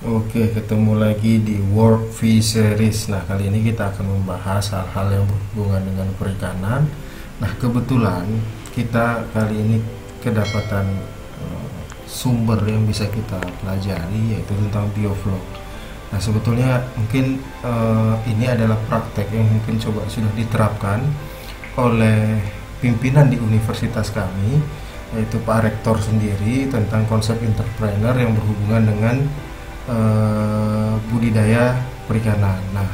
Oke, ketemu lagi di World Fisheries. Nah, kali ini kita akan membahas hal-hal yang berhubungan dengan perikanan. Nah, kebetulan kita kali ini kedapatan sumber yang bisa kita pelajari, yaitu tentang bioflok. Nah, sebetulnya mungkin ini adalah praktek yang mungkin coba sudah diterapkan oleh pimpinan di universitas kami, yaitu Pak Rektor sendiri, tentang konsep entrepreneur yang berhubungan dengan budidaya perikanan. Nah,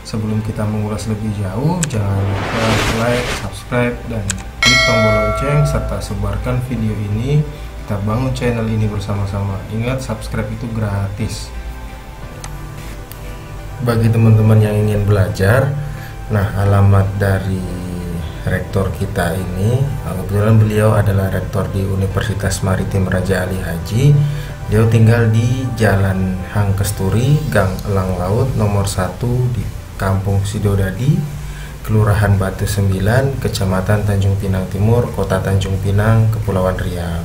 sebelum kita mengulas lebih jauh, jangan lupa like, subscribe, dan klik tombol lonceng serta sebarkan video ini. Kita bangun channel ini bersama-sama. Ingat, subscribe itu gratis. Bagi teman-teman yang ingin belajar, nah, alamat dari rektor kita ini, kebetulan beliau adalah rektor di Universitas Maritim Raja Ali Haji. Dia tinggal di Jalan Hang Kesturi, Gang Elang Laut nomor 1 di Kampung Sidodadi, Kelurahan Batu 9, Kecamatan Tanjung Pinang Timur, Kota Tanjung Pinang, Kepulauan Riau.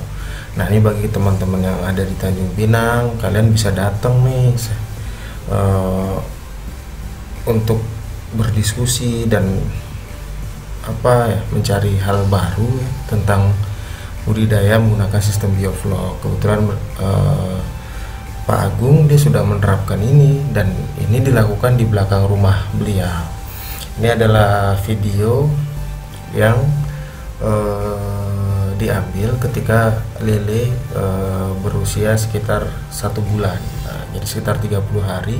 Nah, ini bagi teman-teman yang ada di Tanjung Pinang, kalian bisa datang nih untuk berdiskusi dan mencari hal baru ya, tentang budidaya menggunakan sistem bioflok. Kebetulan Pak Agung dia sudah menerapkan ini, dan ini dilakukan di belakang rumah beliau. Ini adalah video yang diambil ketika lele berusia sekitar 1 bulan. Nah, jadi sekitar 30 hari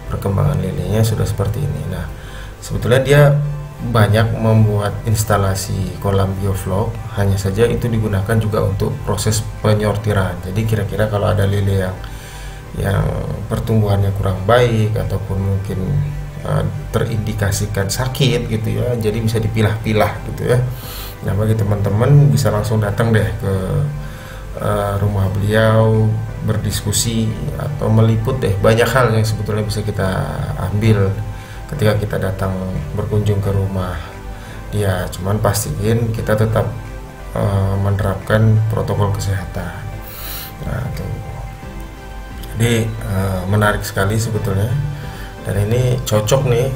perkembangan lelenya sudah seperti ini. Nah, sebetulnya dia banyak membuat instalasi kolam bioflok, hanya saja itu digunakan juga untuk proses penyortiran. Jadi kira-kira kalau ada lele yang pertumbuhannya kurang baik ataupun mungkin terindikasikan sakit gitu ya, jadi bisa dipilah-pilah gitu ya. Nah, bagi teman-teman bisa langsung datang deh ke rumah beliau, berdiskusi atau meliput deh, banyak hal yang sebetulnya bisa kita ambil ketika kita datang berkunjung ke rumah dia. Cuman pastiin kita tetap menerapkan protokol kesehatan. Nah, tuh. Jadi menarik sekali sebetulnya, dan ini cocok nih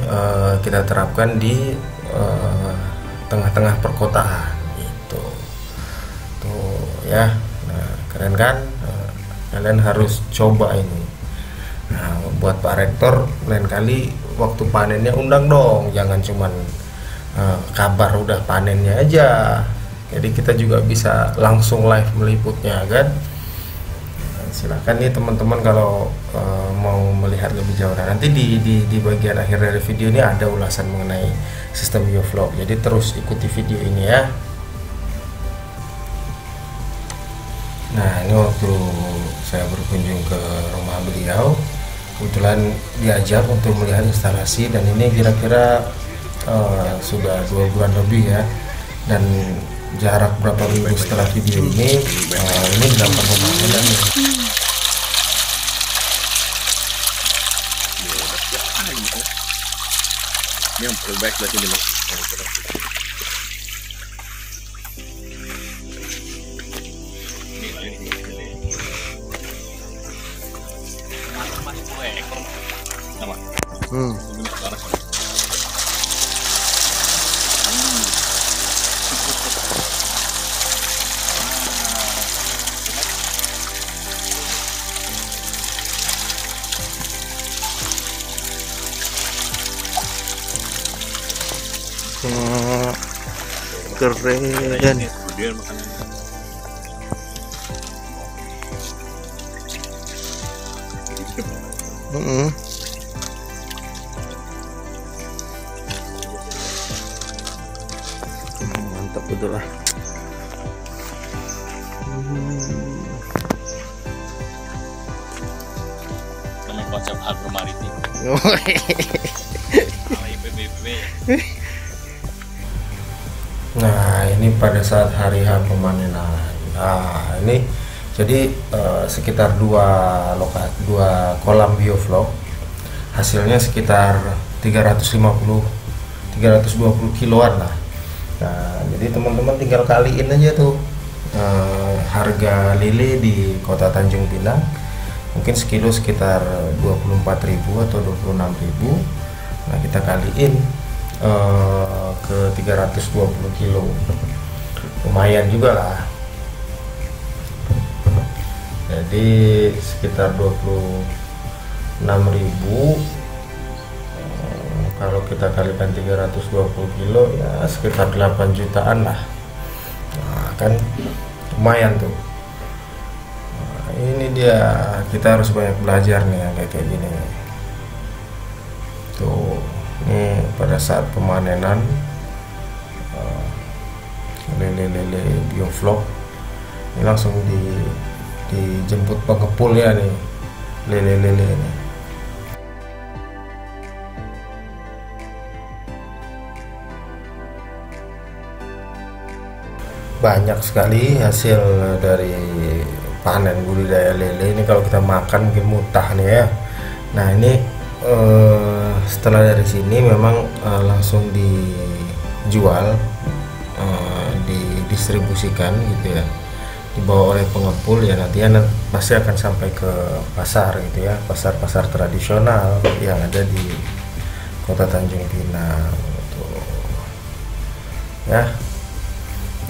kita terapkan di tengah-tengah perkotaan gitu. Tuh ya. Nah, keren kan? Kalian harus coba ini. Nah, buat Pak Rektor, lain kali waktu panennya undang dong, jangan cuman kabar udah panennya aja. Jadi kita juga bisa langsung live meliputnya kan. Nah, silakan nih teman-teman kalau mau melihat lebih jauh. Nah, nanti di bagian akhir dari video ini ada ulasan mengenai sistem bioflok. Jadi terus ikuti video ini ya. Nah, ini waktu saya berkunjung ke rumah beliau, kebetulan diajak untuk melihat instalasi, dan ini kira-kira sudah 2 bulan lebih ya, dan jarak berapa minggu setelah video ini dilakukan pembangunan. Yang terbaik lah ini mas. Keren. Kemudian makanan. Mantap betul lah. Dengan konsep agromaritim. Nah, ini pada saat hari H pemanenan. Nah, ini jadi sekitar dua kolam bioflok, hasilnya sekitar 320 kiloan lah. Nah, jadi teman-teman tinggal kaliin aja tuh harga lele di Kota Tanjung Pinang mungkin sekilo sekitar 24.000 atau 26.000. Nah kita kaliin ke 320 kilo, lumayan juga lah. Jadi sekitar 26.000, kalau kita kalikan 320 kilo ya sekitar 8 jutaan lah. Nah, kan lumayan tuh. Nah, ini dia, kita harus banyak belajar nih yang kayak gini tuh. Ini pada saat pemanenan lele bioflok ini langsung dijemput pengepul ya nih lele ini. Banyak sekali hasil dari panen budidaya lele ini. Kalau kita makan mungkin mutah nih ya. Nah ini setelah dari sini memang langsung dijual, didistribusikan gitu ya, dibawa oleh pengepul ya, nantinya pasti akan sampai ke pasar gitu ya, pasar-pasar tradisional yang ada di Kota Tanjung Pinang gitu. Ya,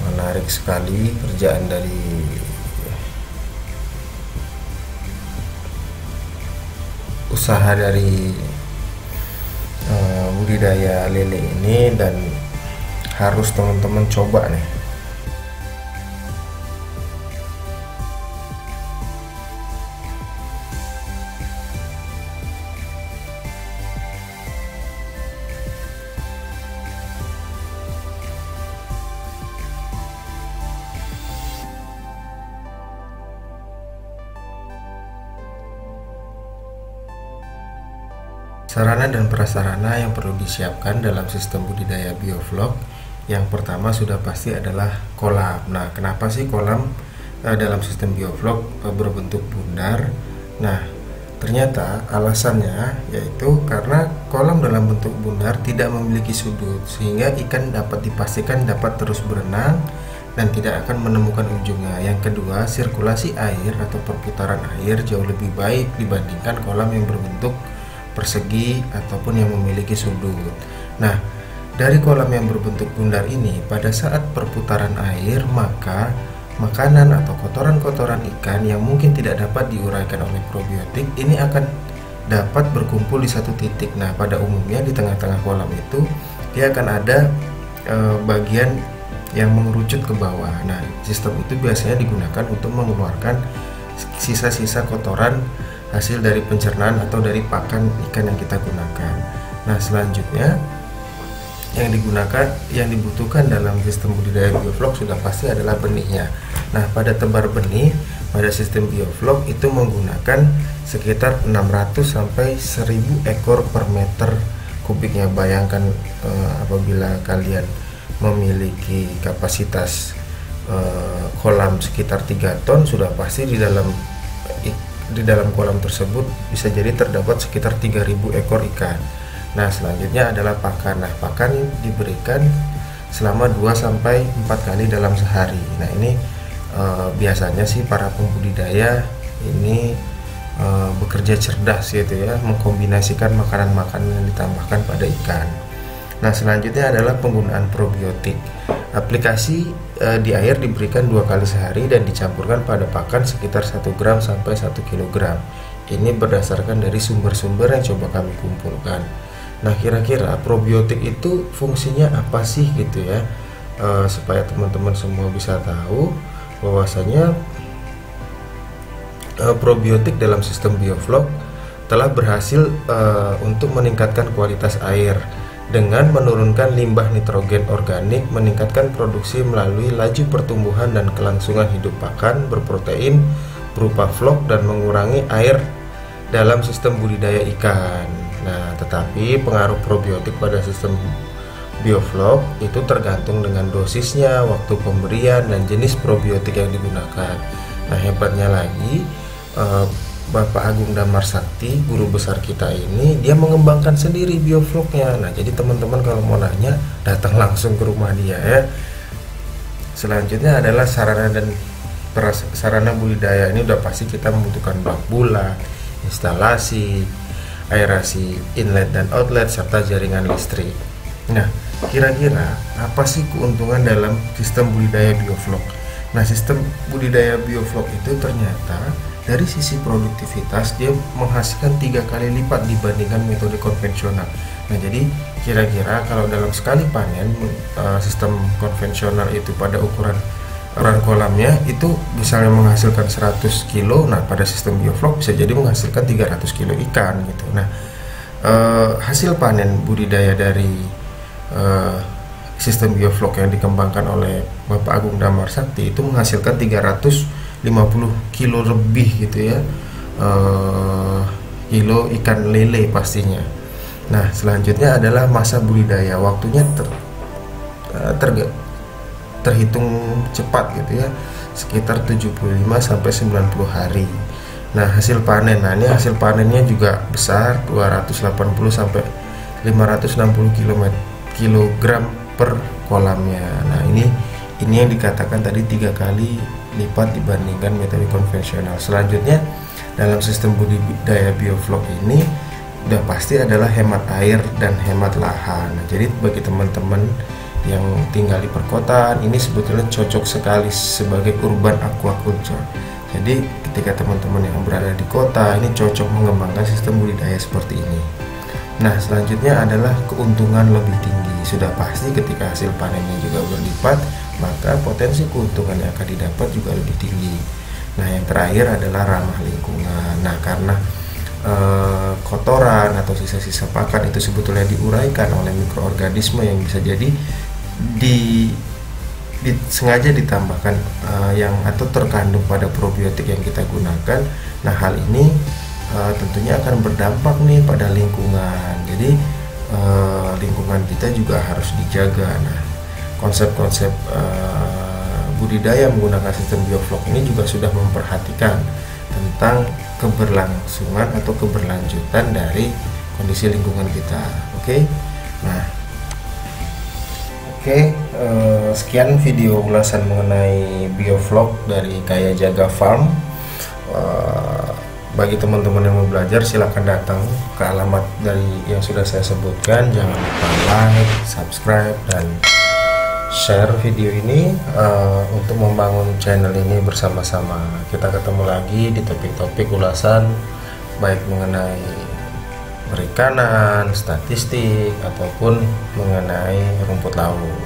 menarik sekali kerjaan dari usaha dari budidaya lele ini, dan harus teman-teman coba nih. Sarana dan prasarana yang perlu disiapkan dalam sistem budidaya bioflok, yang pertama sudah pasti adalah kolam. Nah, kenapa sih kolam dalam sistem bioflok berbentuk bundar? Nah, ternyata alasannya yaitu karena kolam dalam bentuk bundar tidak memiliki sudut, sehingga ikan dapat dipastikan dapat terus berenang dan tidak akan menemukan ujungnya. Yang kedua, sirkulasi air atau perputaran air jauh lebih baik dibandingkan kolam yang berbentuk persegi ataupun yang memiliki sudut. Nah, dari kolam yang berbentuk bundar ini, pada saat perputaran air, maka makanan atau kotoran-kotoran ikan yang mungkin tidak dapat diuraikan oleh probiotik ini akan dapat berkumpul di satu titik. Nah, pada umumnya di tengah-tengah kolam itu dia akan ada bagian yang mengerucut ke bawah. Nah, sistem itu biasanya digunakan untuk mengeluarkan sisa-sisa kotoran hasil dari pencernaan atau dari pakan ikan yang kita gunakan. Nah, selanjutnya yang dibutuhkan dalam sistem budidaya bioflok sudah pasti adalah benihnya. Nah, pada tebar benih pada sistem bioflok itu menggunakan sekitar 600 sampai 1000 ekor per meter kubiknya. Bayangkan apabila kalian memiliki kapasitas kolam sekitar 3 ton, sudah pasti di dalam kolam tersebut bisa jadi terdapat sekitar 3000 ekor ikan. Nah, selanjutnya adalah pakan. Nah, pakan diberikan selama 2 sampai 4 kali dalam sehari. Nah, ini biasanya sih para pembudidaya ini bekerja cerdas gitu ya, mengkombinasikan makanan-makanan yang ditambahkan pada ikan. Nah, selanjutnya adalah penggunaan probiotik. Aplikasi di air diberikan 2 kali sehari dan dicampurkan pada pakan sekitar 1 gram sampai 1 kg. Ini berdasarkan dari sumber-sumber yang coba kami kumpulkan. Nah, kira-kira probiotik itu fungsinya apa sih gitu ya, supaya teman-teman semua bisa tahu bahwasanya probiotik dalam sistem bioflok telah berhasil untuk meningkatkan kualitas air dengan menurunkan limbah nitrogen organik, meningkatkan produksi melalui laju pertumbuhan dan kelangsungan hidup pakan berprotein berupa flok, dan mengurangi air dalam sistem budidaya ikan. Nah, tetapi pengaruh probiotik pada sistem bioflok itu tergantung dengan dosisnya, waktu pemberian, dan jenis probiotik yang digunakan. Nah, hebatnya lagi, Bapak Agung Damar Sakti, guru besar kita ini, dia mengembangkan sendiri biofloknya. Nah, jadi teman-teman kalau mau nanya, datang langsung ke rumah dia ya. Selanjutnya adalah sarana dan sarana budidaya ini udah pasti kita membutuhkan bak bulat, instalasi, aerasi inlet dan outlet, serta jaringan listrik. Nah, kira-kira apa sih keuntungan dalam sistem budidaya bioflok? Nah, sistem budidaya bioflok itu ternyata dari sisi produktivitas dia menghasilkan 3 kali lipat dibandingkan metode konvensional. Nah, jadi kira-kira kalau dalam sekali panen sistem konvensional itu pada ukuran kolamnya itu misalnya menghasilkan 100 kilo, nah pada sistem bioflok bisa jadi menghasilkan 300 kilo ikan gitu. Nah, hasil panen budidaya dari sistem bioflok yang dikembangkan oleh Bapak Agung Damar Sakti itu menghasilkan 350 kilo lebih gitu ya, kilo ikan lele pastinya. Nah, selanjutnya adalah masa budidaya, waktunya terhitung cepat gitu ya, sekitar 75 sampai 90 hari. Nah, hasil panen, nah ini hasil panennya juga besar, 280 sampai 560 kilogram per kolamnya. Nah, ini yang dikatakan tadi 3 kali lipat dibandingkan metode konvensional. Selanjutnya dalam sistem budidaya bioflok ini udah pasti adalah hemat air dan hemat lahan. Nah, jadi bagi teman-teman yang tinggal di perkotaan ini sebetulnya cocok sekali sebagai urban aquaculture. Jadi ketika teman-teman yang berada di kota ini cocok mengembangkan sistem budidaya seperti ini. Nah, selanjutnya adalah keuntungan lebih tinggi. Sudah pasti ketika hasil panennya juga berlipat, maka potensi keuntungan yang akan didapat juga lebih tinggi. Nah, yang terakhir adalah ramah lingkungan. Nah, karena kotoran atau sisa-sisa pakan itu sebetulnya diuraikan oleh mikroorganisme yang bisa jadi sengaja ditambahkan yang atau terkandung pada probiotik yang kita gunakan. Nah, hal ini tentunya akan berdampak nih pada lingkungan. Jadi lingkungan kita juga harus dijaga. Nah, konsep-konsep budidaya menggunakan sistem bioflok ini juga sudah memperhatikan tentang keberlangsungan atau keberlanjutan dari kondisi lingkungan kita. Sekian video ulasan mengenai bioflok dari Kaya Jaga Farm. Bagi teman-teman yang mau belajar, silahkan datang ke alamat dari yang sudah saya sebutkan. Jangan lupa like, subscribe, dan share video ini untuk membangun channel ini bersama-sama. Kita ketemu lagi di topik-topik ulasan baik mengenai perikanan, statistik, ataupun mengenai rumput laut.